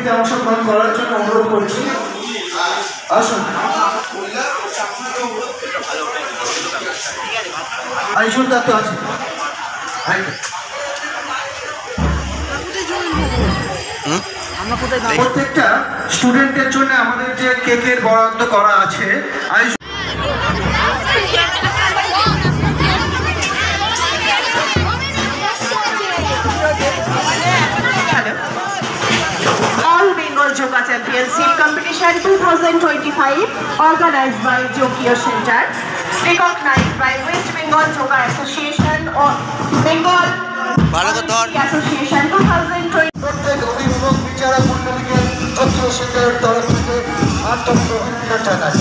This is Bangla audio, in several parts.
প্রতিযোগিতায় অংশগ্রহণ করার জন্য অনুরোধ করছি। আসুন আইসুন দা তো আছে প্রত্যেকটা স্টুডেন্টের জন্য আমাদের যে কেকের বরাদ্দ করা আছে All Bengal Yoga Championship Competition 2025 organized by Jokio Center, recognized by West Bengal Yoga Association or Bengal Association 2020. প্রত্যেক অভিভাবক বিচারক মন্ডলীকে জোকিও সেন্টারের তরফ থেকে আন্তরিক অভিনন্দন জানাই।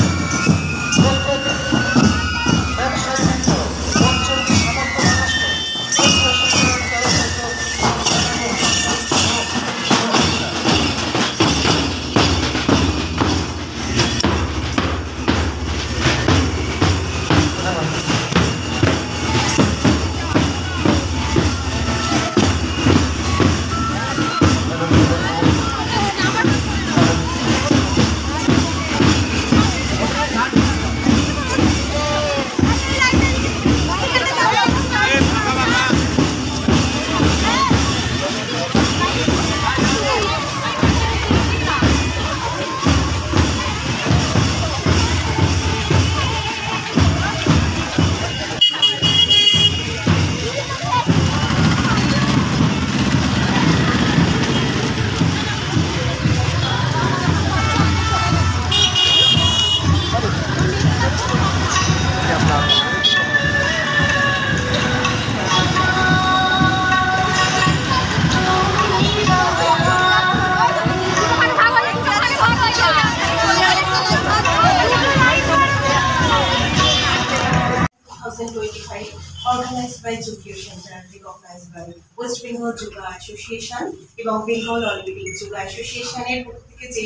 Organized by Jokio Center, recognized by West Bengal Yoga Association এবং বেঙ্গল অলিম্পিক যোগা অ্যাসোসিয়েশনের পক্ষ থেকে যে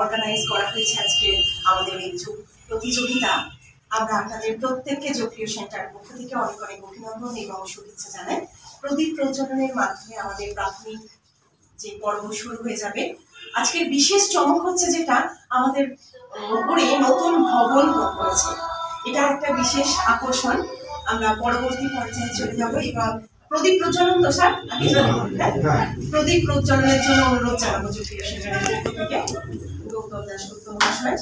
অর্গানাইজ করা হয়েছে আজকে আমাদের এই প্রতিযোগিতা, আমরা আপনাদের প্রত্যেককে জোকিও সেন্টার পক্ষ থেকে অনেক অনেক অভিনন্দন এবং শুভেচ্ছা জানাই। প্রদীপ প্রজ্বলনের মাধ্যমে আমাদের প্রাথমিক যে পর্ব শুরু হয়ে যাবে। আজকের বিশেষ চমক হচ্ছে যেটা আমাদের উপরে নতুন ভবন হয়েছে, এটা একটা বিশেষ আকর্ষণ। আমরা পরবর্তী পর্যায়ে চলে যাব এবং প্রদীপ প্রজ্বলন তো স্যার প্রদীপ প্রজ্বলনের জন্য অনুরোধ জানাবো জোকিও সেন্টারের পক্ষ থেকে গৌতম দাশগুপ্ত মহাশয়।